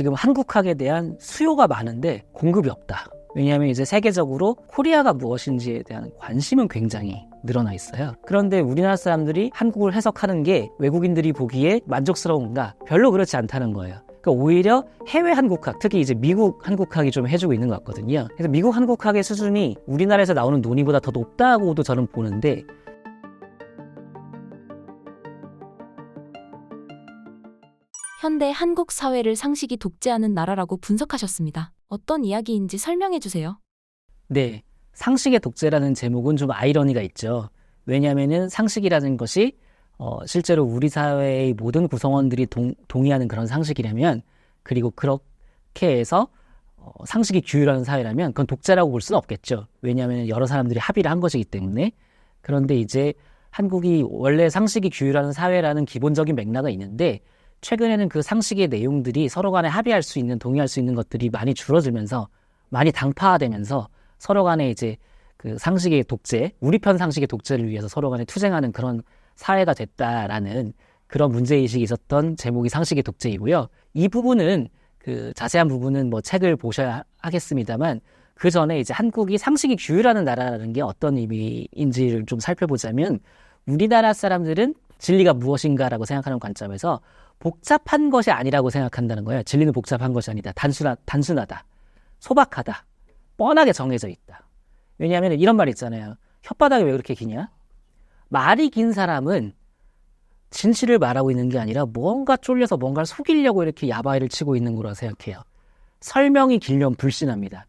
지금 한국학에 대한 수요가 많은데 공급이 없다. 왜냐하면 이제 세계적으로 코리아가 무엇인지에 대한 관심은 굉장히 늘어나 있어요. 그런데 우리나라 사람들이 한국을 해석하는 게 외국인들이 보기에 만족스러운가? 별로 그렇지 않다는 거예요. 그러니까 오히려 해외 한국학, 특히 이제 미국 한국학이 좀 해주고 있는 것 같거든요. 그래서 미국 한국학의 수준이 우리나라에서 나오는 논의보다 더 높다고도 저는 보는데, 현대 한국 사회를 상식이 독재하는 나라라고 분석하셨습니다. 어떤 이야기인지 설명해 주세요. 네, 상식의 독재라는 제목은 좀 아이러니가 있죠. 왜냐하면은 상식이라는 것이 실제로 우리 사회의 모든 구성원들이 동의하는 그런 상식이라면, 그리고 그렇게 해서 상식이 규율하는 사회라면 그건 독재라고 볼 수는 없겠죠. 왜냐하면 여러 사람들이 합의를 한 것이기 때문에. 그런데 이제 한국이 원래 상식이 규율하는 사회라는 기본적인 맥락은 있는데, 최근에는 그 상식의 내용들이 서로 간에 합의할 수 있는, 동의할 수 있는 것들이 많이 줄어들면서, 많이 당파화되면서 서로 간에 이제 그 상식의 독재, 우리 편 상식의 독재를 위해서 서로 간에 투쟁하는 그런 사회가 됐다라는 그런 문제의식이 있었던 제목이 상식의 독재이고요. 이 부분은 그 자세한 부분은 뭐 책을 보셔야 하겠습니다만, 그 전에 이제 한국이 상식이 규율하는 나라라는 게 어떤 의미인지를 좀 살펴보자면, 우리나라 사람들은 진리가 무엇인가라고 생각하는 관점에서 복잡한 것이 아니라고 생각한다는 거예요. 진리는 복잡한 것이 아니다. 단순하다. 소박하다. 뻔하게 정해져 있다. 왜냐하면 이런 말 있잖아요. 혓바닥이 왜 그렇게 기냐? 말이 긴 사람은 진실을 말하고 있는 게 아니라 뭔가 쫄려서 뭔가를 속이려고 이렇게 야바이를 치고 있는 거라고 생각해요. 설명이 길면 불신합니다.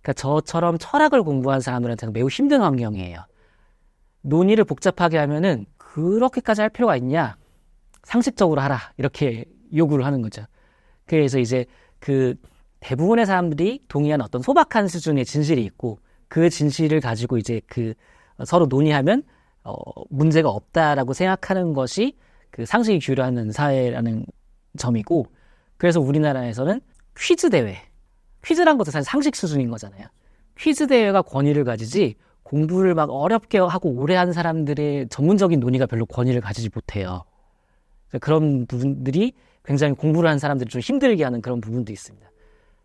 그러니까 저처럼 철학을 공부한 사람들한테는 매우 힘든 환경이에요. 논의를 복잡하게 하면은 그렇게까지 할 필요가 있냐? 상식적으로 하라. 이렇게 요구를 하는 거죠. 그래서 이제 그 대부분의 사람들이 동의한 어떤 소박한 수준의 진실이 있고, 그 진실을 가지고 이제 그 서로 논의하면 문제가 없다라고 생각하는 것이 그 상식이 규율하는 사회라는 점이고, 그래서 우리나라에서는 퀴즈 대회, 퀴즈란 것도 사실 상식 수준인 거잖아요. 퀴즈 대회가 권위를 가지지, 공부를 막 어렵게 하고 오래 한 사람들의 전문적인 논의가 별로 권위를 가지지 못해요. 그런 부분들이 굉장히 공부를 한 사람들이 좀 힘들게 하는 그런 부분도 있습니다.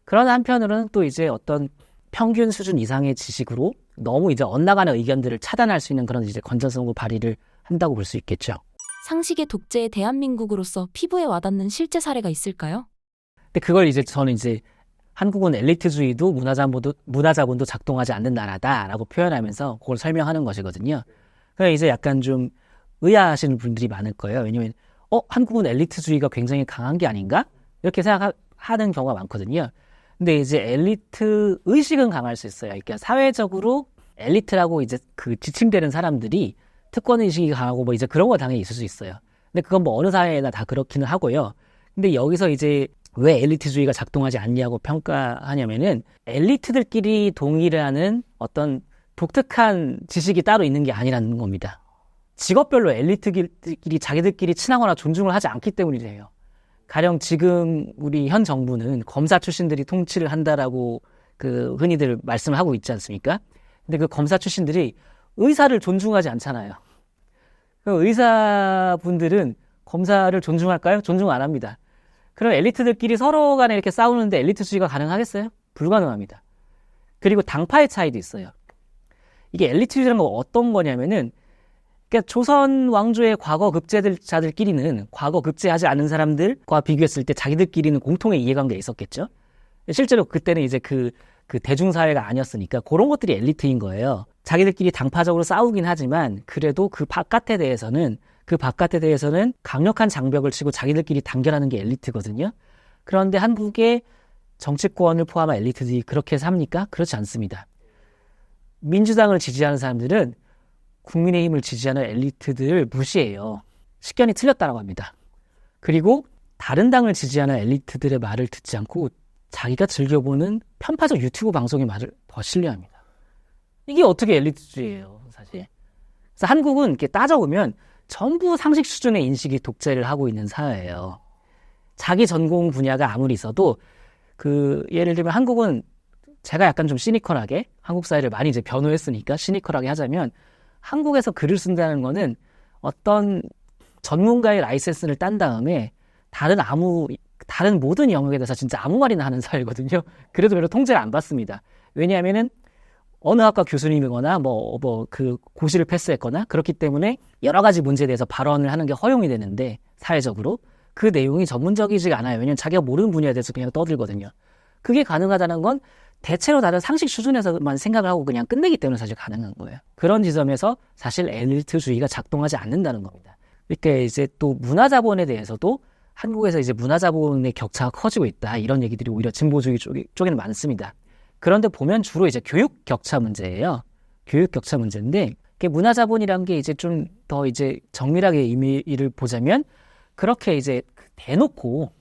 그러나 한편으로는 또 이제 어떤 평균 수준 이상의 지식으로 너무 이제 엇나가는 의견들을 차단할 수 있는 그런 이제 건전성을 발휘를 한다고 볼 수 있겠죠. 상식의 독재의 대한민국으로서 피부에 와닿는 실제 사례가 있을까요? 근데 그걸 이제 저는 이제 한국은 엘리트주의도 문화자본도 작동하지 않는 나라다라고 표현하면서 그걸 설명하는 것이거든요. 그래서 이제 약간 좀 의아하시는 분들이 많을 거예요. 왜냐면 한국은 엘리트주의가 굉장히 강한 게 아닌가? 이렇게 생각하는 경우가 많거든요. 근데 이제 엘리트 의식은 강할 수 있어요. 그러니까 사회적으로 엘리트라고 이제 그 지칭되는 사람들이 특권 의식이 강하고 뭐 이제 그런 거 당연히 있을 수 있어요. 근데 그건 뭐 어느 사회나 다 그렇기는 하고요. 근데 여기서 이제 왜 엘리트주의가 작동하지 않냐고 평가하냐면은, 엘리트들끼리 동의를 하는 어떤 독특한 지식이 따로 있는 게 아니라는 겁니다. 직업별로 엘리트들끼리 자기들끼리 친하거나 존중을 하지 않기 때문이래요. 가령 지금 우리 현 정부는 검사 출신들이 통치를 한다라고 그 흔히들 말씀을 하고 있지 않습니까? 근데 그 검사 출신들이 의사를 존중하지 않잖아요. 의사분들은 검사를 존중할까요? 존중 안 합니다. 그럼 엘리트들끼리 서로 간에 이렇게 싸우는데 엘리트주의가 가능하겠어요? 불가능합니다. 그리고 당파의 차이도 있어요. 이게 엘리트주의라는 건 어떤 거냐면은, 그러니까 조선 왕조의 과거 급제자들끼리는 과거 급제하지 않은 사람들과 비교했을 때 자기들끼리는 공통의 이해관계가 있었겠죠. 실제로 그때는 이제 그 대중사회가 아니었으니까 그런 것들이 엘리트인 거예요. 자기들끼리 당파적으로 싸우긴 하지만 그래도 그 바깥에 대해서는 강력한 장벽을 치고 자기들끼리 단결하는 게 엘리트거든요. 그런데 한국의 정치권을 포함한 엘리트들이 그렇게 삽니까? 그렇지 않습니다. 민주당을 지지하는 사람들은 국민의힘을 지지하는 엘리트들을 무시해요. 식견이 틀렸다고 합니다. 그리고 다른 당을 지지하는 엘리트들의 말을 듣지 않고 자기가 즐겨보는 편파적 유튜브 방송의 말을 더 신뢰합니다. 이게 어떻게 엘리트주의예요, 사실. 그래서 한국은 이렇게 따져보면 전부 상식 수준의 인식이 독재를 하고 있는 사회예요. 자기 전공 분야가 아무리 있어도 예를 들면 한국은, 제가 약간 좀 시니컬하게 한국 사회를 많이 이제 변호했으니까 시니컬하게 하자면, 한국에서 글을 쓴다는 거는 어떤 전문가의 라이센스를 딴 다음에 다른 아무 다른 모든 영역에 대해서 진짜 아무 말이나 하는 사회거든요. 그래도 별로 통제를 안 받습니다. 왜냐하면은 어느 학과 교수님이거나 그 고시를 패스했거나 그렇기 때문에 여러 가지 문제에 대해서 발언을 하는 게 허용이 되는데 사회적으로 그 내용이 전문적이지가 않아요. 왜냐하면 자기가 모르는 분야에 대해서 그냥 떠들거든요. 그게 가능하다는 건 대체로 다들 상식 수준에서만 생각을 하고 그냥 끝내기 때문에 사실 가능한 거예요. 그런 지점에서 사실 엘리트주의가 작동하지 않는다는 겁니다. 그러니까 이제 또 문화자본에 대해서도 한국에서 이제 문화자본의 격차가 커지고 있다. 이런 얘기들이 오히려 진보주의 쪽에는 많습니다. 그런데 보면 주로 이제 교육 격차 문제예요. 교육 격차 문제인데, 문화자본이란 게 이제 좀 더 이제 정밀하게 의미를 보자면, 그렇게 이제 대놓고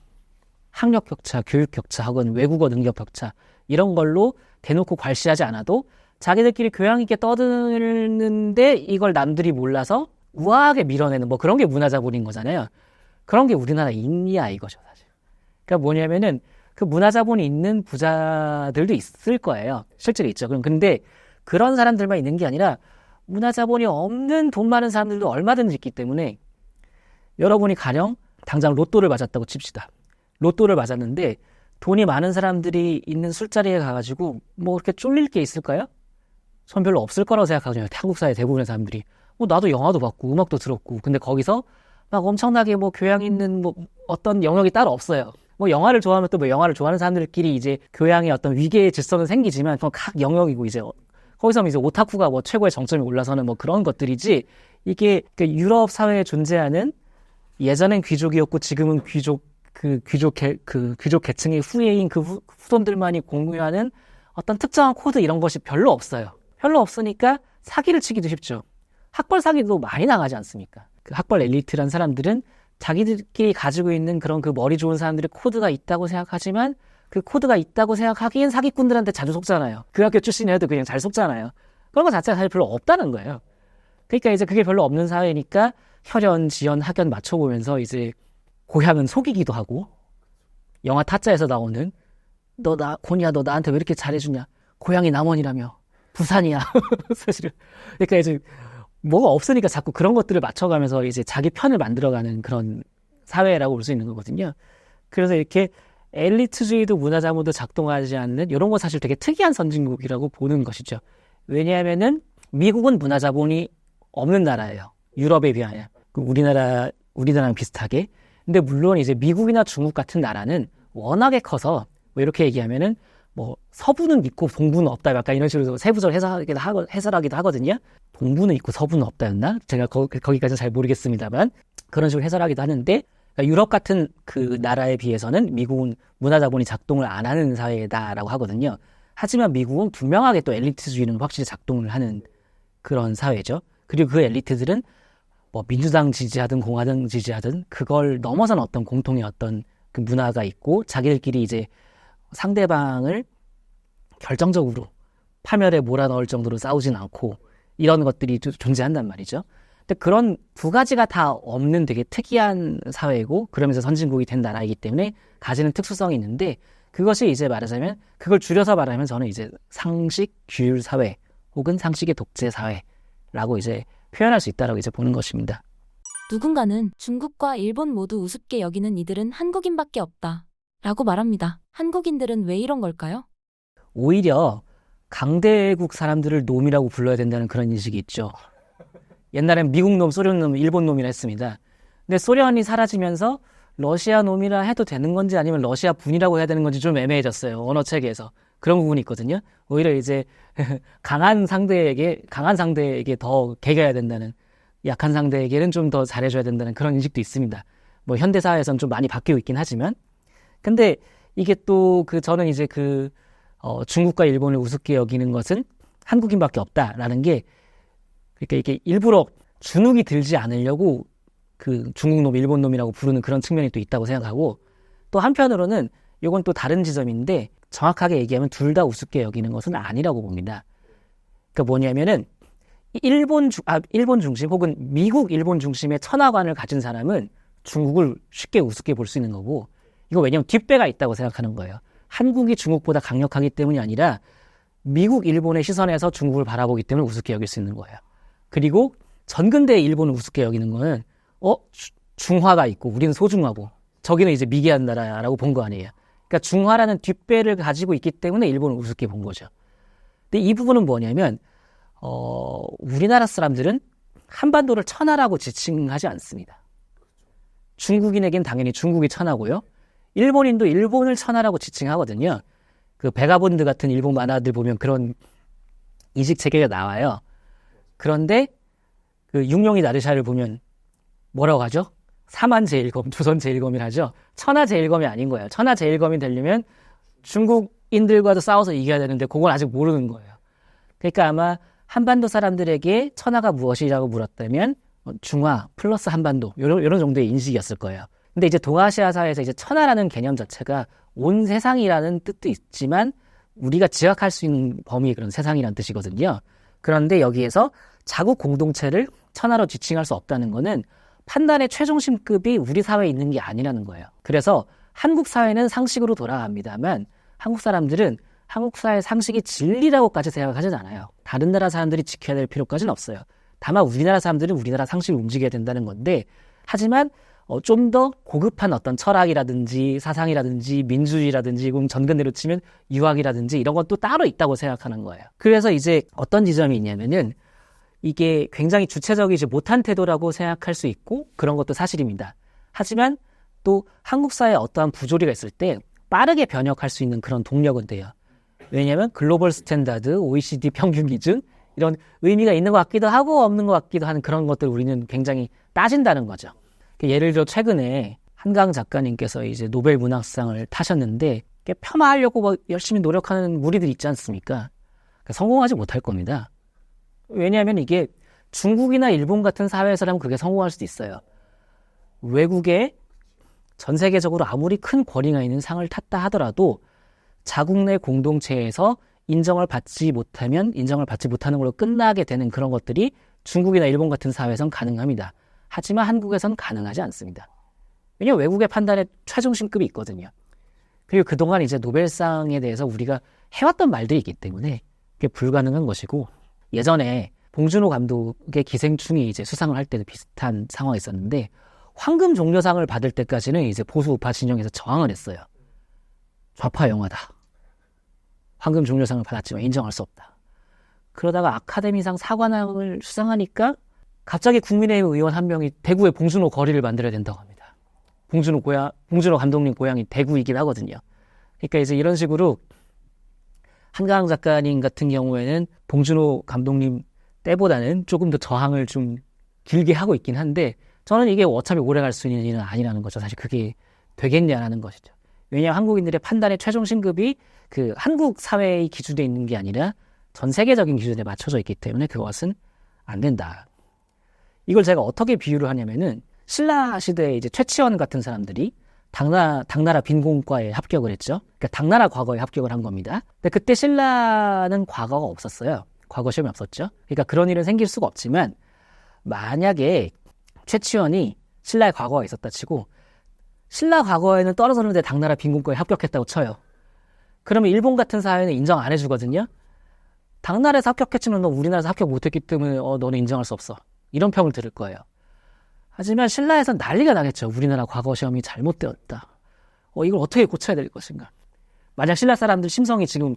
학력 격차, 교육 격차, 혹은 외국어 능력 격차, 이런 걸로 대놓고 괄시하지 않아도 자기들끼리 교양 있게 떠드는데 이걸 남들이 몰라서 우아하게 밀어내는 뭐 그런 게 문화자본인 거잖아요. 그런 게 우리나라에 있냐 이거죠, 사실. 그러니까 뭐냐면은 그 문화자본이 있는 부자들도 있을 거예요. 실제로 있죠. 근데 그런 사람들만 있는 게 아니라 문화자본이 없는 돈 많은 사람들도 얼마든지 있기 때문에 여러분이 가령 당장 로또를 맞았다고 칩시다. 로또를 맞았는데 돈이 많은 사람들이 있는 술자리에 가가지고 뭐 그렇게 쫄릴 게 있을까요? 전 별로 없을 거라고 생각하거든요. 한국 사회 대부분의 사람들이. 나도 영화도 봤고 음악도 들었고 근데 거기서 막 엄청나게 뭐 교양 있는 뭐 어떤 영역이 따로 없어요. 뭐 영화를 좋아하면 또 뭐 영화를 좋아하는 사람들끼리 이제 교양의 어떤 위계의 질서는 생기지만 그건 각 영역이고 이제 거기서 이제 오타쿠가 뭐 최고의 정점에 올라서는 뭐 그런 것들이지 이게 그 유럽 사회에 존재하는 예전엔 귀족이었고 지금은 귀족 계층의 후예인 그 후손들만이 공유하는 어떤 특정한 코드 이런 것이 별로 없어요. 별로 없으니까 사기를 치기도 쉽죠. 학벌 사기도 많이 나가지 않습니까? 그 학벌 엘리트란 사람들은 자기들끼리 가지고 있는 그런 그 머리 좋은 사람들의 코드가 있다고 생각하지만 그 코드가 있다고 생각하기엔 사기꾼들한테 자주 속잖아요. 그 학교 출신이어도 그냥 잘 속잖아요. 그런 거 자체가 사실 별로 없다는 거예요. 그러니까 이제 그게 별로 없는 사회니까 혈연, 지연, 학연 맞춰보면서 이제 고향은 속이기도 하고 영화 타짜에서 나오는 고니야 너 나한테 왜 이렇게 잘해주냐 고향이 남원이라며 부산이야 사실은 그러니까 이제 뭐가 없으니까 자꾸 그런 것들을 맞춰가면서 이제 자기 편을 만들어가는 그런 사회라고 볼 수 있는 거거든요. 그래서 이렇게 엘리트주의도 문화자본도 작동하지 않는 이런 거 사실 되게 특이한 선진국이라고 보는 것이죠. 왜냐하면은 미국은 문화자본이 없는 나라예요. 유럽에 비하면 우리나라랑 비슷하게. 근데 물론 이제 미국이나 중국 같은 나라는 워낙에 커서 뭐 이렇게 얘기하면은 뭐 서부는 있고 동부는 없다 약간 이런 식으로 세부적으로 해설하기도 하거든요. 동부는 있고 서부는 없다였나? 제가 거기까지는 잘 모르겠습니다만 그런 식으로 해설하기도 하는데 그러니까 유럽 같은 그 나라에 비해서는 미국은 문화자본이 작동을 안 하는 사회다라고 하거든요. 하지만 미국은 분명하게 또 엘리트주의는 확실히 작동을 하는 그런 사회죠. 그리고 그 엘리트들은 뭐 민주당 지지하든 공화당 지지하든 그걸 넘어선 어떤 공통의 어떤 그 문화가 있고 자기들끼리 이제 상대방을 결정적으로 파멸에 몰아넣을 정도로 싸우진 않고 이런 것들이 존재한단 말이죠. 근데 그런 두 가지가 다 없는 되게 특이한 사회고 그러면서 선진국이 된 나라이기 때문에 가지는 특수성이 있는데 그것이 이제 말하자면 그걸 줄여서 말하면 저는 이제 상식 규율 사회 혹은 상식의 독재 사회라고 이제 표현할 수 있다라고 이제 보는 것입니다. 누군가는 중국과 일본 모두 우습게 여기는 이들은 한국인밖에 없다 라고 말합니다. 한국인들은 왜 이런 걸까요? 오히려 강대국 사람들을 놈이라고 불러야 된다는 그런 인식이 있죠. 옛날엔 미국 놈, 소련 놈, 일본 놈이라 했습니다. 근데 소련이 사라지면서 러시아 놈이라 해도 되는 건지 아니면 러시아 분이라고 해야 되는 건지 좀 애매해졌어요. 언어 체계에서. 그런 부분이 있거든요. 오히려 이제 강한 상대에게 더 개겨야 된다는 약한 상대에게는 좀 더 잘해줘야 된다는 그런 인식도 있습니다. 뭐 현대사회에서는 좀 많이 바뀌고 있긴 하지만 근데 이게 또 저는 이제 중국과 일본을 우습게 여기는 것은 한국인밖에 없다라는 게 그러니까 이게 일부러 주눅이 들지 않으려고 그 중국 놈, 일본 놈이라고 부르는 그런 측면이 또 있다고 생각하고 또 한편으로는 이건 또 다른 지점인데 정확하게 얘기하면 둘 다 우습게 여기는 것은 아니라고 봅니다. 그러니까 뭐냐면은 일본 중심 혹은 미국 일본 중심의 천하관을 가진 사람은 중국을 쉽게 우습게 볼 수 있는 거고 이거 왜냐면 뒷배가 있다고 생각하는 거예요. 한국이 중국보다 강력하기 때문이 아니라 미국 일본의 시선에서 중국을 바라보기 때문에 우습게 여길 수 있는 거예요. 그리고 전근대의 일본을 우습게 여기는 거는 중화가 있고 우리는 소중하고 저기는 이제 미개한 나라라고 본 거 아니에요. 그러니까 중화라는 뒷배를 가지고 있기 때문에 일본을 우습게 본 거죠. 근데 이 부분은 뭐냐면 우리나라 사람들은 한반도를 천하라고 지칭하지 않습니다. 중국인에겐 당연히 중국이 천하고요. 일본인도 일본을 천하라고 지칭하거든요. 그 베가본드 같은 일본 만화들 보면 그런 이식 체계가 나와요. 그런데 그 육룡이 나르샤를 보면 뭐라고 하죠? 사만제일검, 조선제일검이라 하죠. 천하제일검이 아닌 거예요. 천하제일검이 되려면 중국인들과도 싸워서 이겨야 되는데 그건 아직 모르는 거예요. 그러니까 아마 한반도 사람들에게 천하가 무엇이라고 물었다면 중화 플러스 한반도 이런 정도의 인식이었을 거예요. 근데 이제 동아시아 사회에서 이제 천하라는 개념 자체가 온 세상이라는 뜻도 있지만 우리가 지각할 수 있는 범위의 그런 세상이라는 뜻이거든요. 그런데 여기에서 자국 공동체를 천하로 지칭할 수 없다는 거는 판단의 최종심급이 우리 사회에 있는 게 아니라는 거예요. 그래서 한국 사회는 상식으로 돌아갑니다만 한국 사람들은 한국 사회 상식이 진리라고까지 생각하진 않아요. 다른 나라 사람들이 지켜야 될 필요까지는 없어요. 다만 우리나라 사람들은 우리나라 상식을 움직여야 된다는 건데 하지만 좀 더 고급한 어떤 철학이라든지 사상이라든지 민주주의라든지 그럼 전근대로 치면 유학이라든지 이런 것도 따로 있다고 생각하는 거예요. 그래서 이제 어떤 지점이 있냐면은 이게 굉장히 주체적이지 못한 태도라고 생각할 수 있고 그런 것도 사실입니다. 하지만 또 한국 사회에 어떠한 부조리가 있을 때 빠르게 변혁할 수 있는 그런 동력은 돼요. 왜냐하면 글로벌 스탠다드, OECD 평균 기준 이런 의미가 있는 것 같기도 하고 없는 것 같기도 하는 그런 것들을 우리는 굉장히 따진다는 거죠. 예를 들어 최근에 한강 작가님께서 이제 노벨 문학상을 타셨는데 폄하하려고 뭐 열심히 노력하는 무리들이 있지 않습니까? 성공하지 못할 겁니다. 왜냐하면 이게 중국이나 일본 같은 사회에서라면 그게 성공할 수도 있어요. 외국에 전 세계적으로 아무리 큰 권위가 있는 상을 탔다 하더라도 자국 내 공동체에서 인정을 받지 못하면 인정을 받지 못하는 걸로 끝나게 되는 그런 것들이 중국이나 일본 같은 사회에선 가능합니다. 하지만 한국에선 가능하지 않습니다. 왜냐하면 외국의 판단에 최종심급이 있거든요. 그리고 그동안 이제 노벨상에 대해서 우리가 해왔던 말들이 있기 때문에 그게 불가능한 것이고 예전에 봉준호 감독의 기생충이 이제 수상을 할 때도 비슷한 상황이 있었는데 황금 종려상을 받을 때까지는 이제 보수 우파 진영에서 저항을 했어요. 좌파 영화다. 황금 종려상을 받았지만 인정할 수 없다. 그러다가 아카데미상 사관왕을 수상하니까 갑자기 국민의힘 의원 한 명이 대구에 봉준호 거리를 만들어야 된다고 합니다. 봉준호 감독님 고향이 대구이긴 하거든요. 그러니까 이제 이런 식으로 한강 작가님 같은 경우에는 봉준호 감독님 때보다는 조금 더 저항을 좀 길게 하고 있긴 한데 저는 이게 어차피 오래 갈 수 있는 일은 아니라는 거죠. 사실 그게 되겠냐라는 것이죠. 왜냐하면 한국인들의 판단의 최종 신급이 그 한국 사회의 기준에 있는 게 아니라 전 세계적인 기준에 맞춰져 있기 때문에 그것은 안 된다. 이걸 제가 어떻게 비유를 하냐면은 신라 시대에 이제 최치원 같은 사람들이 당나라 빈공과에 합격을 했죠. 그러니까 당나라 과거에 합격을 한 겁니다. 근데 그때 신라는 과거가 없었어요. 과거 시험이 없었죠. 그러니까 그런 일은 생길 수가 없지만 만약에 최치원이 신라의 과거가 있었다 치고 신라 과거에는 떨어졌는데 당나라 빈공과에 합격했다고 쳐요. 그러면 일본 같은 사회는 인정 안 해주거든요. 당나라에서 합격했지만 너 우리나라에서 합격 못했기 때문에 너는 인정할 수 없어. 이런 평을 들을 거예요. 하지만 신라에선 난리가 나겠죠. 우리나라 과거 시험이 잘못되었다. 이걸 어떻게 고쳐야 될 것인가. 만약 신라 사람들 심성이 지금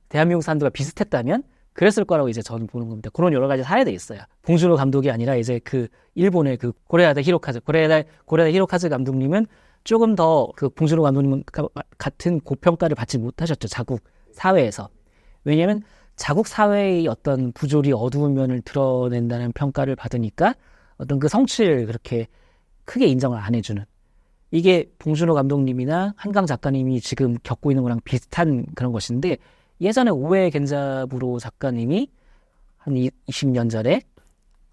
대한민국 사람들과 비슷했다면 그랬을 거라고 이제 저는 보는 겁니다. 그런 여러 가지 사례도 있어요. 봉준호 감독이 아니라 이제 그 일본의 그 고레야다 히로카즈 감독님은 조금 더 그 봉준호 감독님 같은 고평가를 받지 못하셨죠. 자국 사회에서. 왜냐하면 자국 사회의 어떤 부조리 어두운 면을 드러낸다는 평가를 받으니까 어떤 그 성취를 그렇게 크게 인정을 안 해주는 이게 봉준호 감독님이나 한강 작가님이 지금 겪고 있는 거랑 비슷한 그런 것인데 예전에 오에 겐자부로 작가님이 한 20년 전에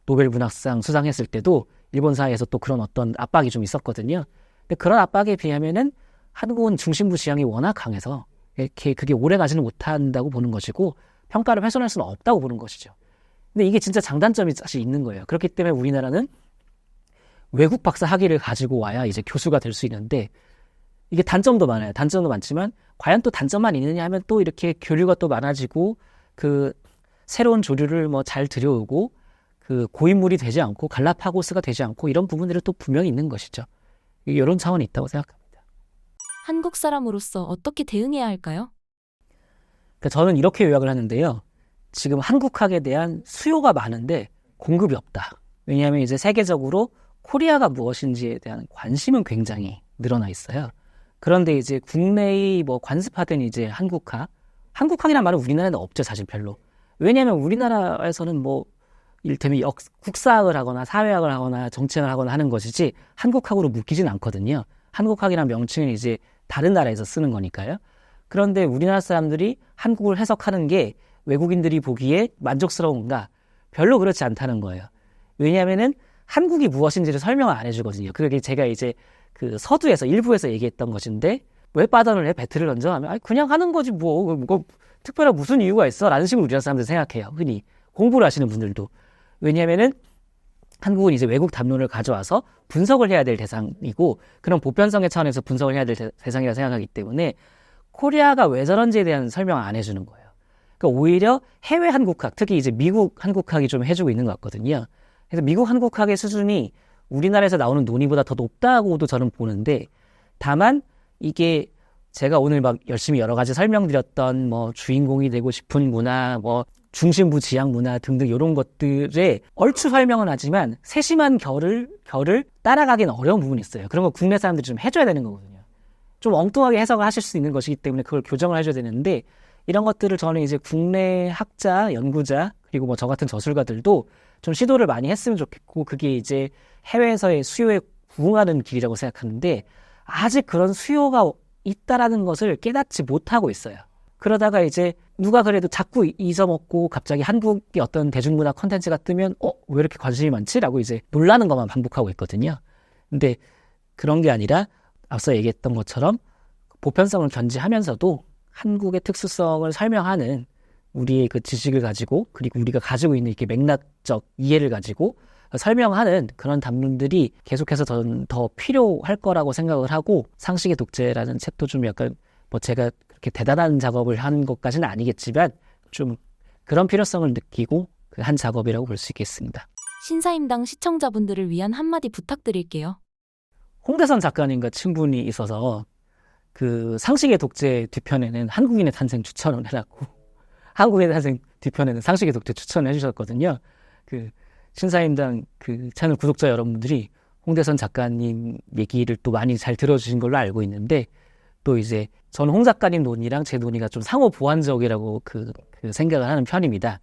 노벨 문학상 수상했을 때도 일본 사회에서 또 그런 어떤 압박이 좀 있었거든요. 근데 그런 압박에 비하면은 한국은 중심부 지향이 워낙 강해서 이렇게 그게 오래 가지는 못한다고 보는 것이고 평가를 훼손할 수는 없다고 보는 것이죠. 근데 이게 진짜 장단점이 사실 있는 거예요. 그렇기 때문에 우리나라는 외국 박사 학위를 가지고 와야 이제 교수가 될 수 있는데 이게 단점도 많아요. 단점도 많지만 과연 또 단점만 있느냐 하면 또 이렇게 교류가 또 많아지고 그 새로운 조류를 뭐 잘 들여오고 그 고인물이 되지 않고 갈라파고스가 되지 않고 이런 부분들이 또 분명히 있는 것이죠. 이런 차원이 있다고 생각합니다. 한국 사람으로서 어떻게 대응해야 할까요? 그러니까 저는 이렇게 요약을 하는데요. 지금 한국학에 대한 수요가 많은데 공급이 없다. 왜냐하면 이제 세계적으로 코리아가 무엇인지에 대한 관심은 굉장히 늘어나 있어요. 그런데 이제 국내의 뭐 관습하던 이제 한국학이란 말은 우리나라에는 없죠, 사실 별로. 왜냐하면 우리나라에서는 뭐 이를테면 국사학을 하거나 사회학을 하거나 정치학을 하거나 하는 것이지 한국학으로 묶이진 않거든요. 한국학이란 명칭은 이제 다른 나라에서 쓰는 거니까요. 그런데 우리나라 사람들이 한국을 해석하는 게 외국인들이 보기에 만족스러운가? 별로 그렇지 않다는 거예요. 왜냐하면은 한국이 무엇인지를 설명을 안 해주거든요. 그게 제가 이제 그 서두에서 일부에서 얘기했던 것인데 왜 빠단을 해? 배틀을 던져? 하면 아니, 그냥 하는 거지 뭐. 특별한 무슨 이유가 있어? 라는 식으로 우리나라 사람들 생각해요. 흔히 공부를 하시는 분들도. 왜냐하면은 한국은 이제 외국 담론을 가져와서 분석을 해야 될 대상이고 그런 보편성의 차원에서 분석을 해야 될 대상이라 생각하기 때문에 코리아가 왜 저런지에 대한 설명을 안 해주는 거예요. 그러니까 오히려 해외 한국학, 특히 이제 미국 한국학이 좀 해주고 있는 것 같거든요. 그래서 미국 한국학의 수준이 우리나라에서 나오는 논의보다 더 높다고도 저는 보는데 다만 이게 제가 오늘 막 열심히 여러 가지 설명드렸던 뭐 주인공이 되고 싶은 문화, 뭐 중심부 지향 문화 등등 이런 것들에 얼추 설명은 하지만 세심한 결을 따라가기는 어려운 부분이 있어요. 그런 거 국내 사람들이 좀 해줘야 되는 거거든요. 좀 엉뚱하게 해석을 하실 수 있는 것이기 때문에 그걸 교정을 해줘야 되는데 이런 것들을 저는 이제 국내 학자, 연구자 그리고 뭐 저 같은 저술가들도 좀 시도를 많이 했으면 좋겠고 그게 이제 해외에서의 수요에 부응하는 길이라고 생각하는데 아직 그런 수요가 있다라는 것을 깨닫지 못하고 있어요. 그러다가 이제 누가 그래도 자꾸 잊어먹고 갑자기 한국의 어떤 대중문화 콘텐츠가 뜨면 왜 이렇게 관심이 많지? 라고 이제 놀라는 것만 반복하고 있거든요. 근데 그런 게 아니라 앞서 얘기했던 것처럼 보편성을 견지하면서도 한국의 특수성을 설명하는 우리의 그 지식을 가지고 그리고 우리가 가지고 있는 이렇게 맥락적 이해를 가지고 설명하는 그런 담론들이 계속해서 더 필요할 거라고 생각을 하고 상식의 독재라는 책도 좀 약간 뭐 제가 그렇게 대단한 작업을 한 것까지는 아니겠지만 좀 그런 필요성을 느끼고 그 한 작업이라고 볼 수 있겠습니다. 신사임당 시청자분들을 위한 한마디 부탁드릴게요. 홍대선 작가님과 친분이 있어서 그 상식의 독재 뒤편에는 한국인의 탄생 추천을 해놨고 한국인의 탄생 뒤편에는 상식의 독재 추천을 해주셨거든요. 그 신사임당 그 채널 구독자 여러분들이 홍대선 작가님 얘기를 또 많이 잘 들어주신 걸로 알고 있는데 또 이제 저는 홍 작가님 논의랑 제 논의가 좀 상호 보완적이라고 그 생각을 하는 편입니다.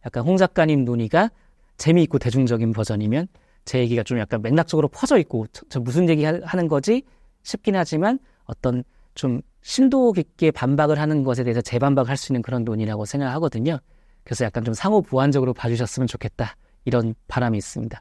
약간 홍 작가님 논의가 재미있고 대중적인 버전이면 제 얘기가 좀 약간 맥락적으로 퍼져 있고 저 무슨 얘기 하는 거지 싶긴 하지만 어떤 좀 심도 깊게 반박을 하는 것에 대해서 재반박을 할 수 있는 그런 논의라고 생각하거든요. 그래서 약간 좀 상호 보완적으로 봐주셨으면 좋겠다 이런 바람이 있습니다.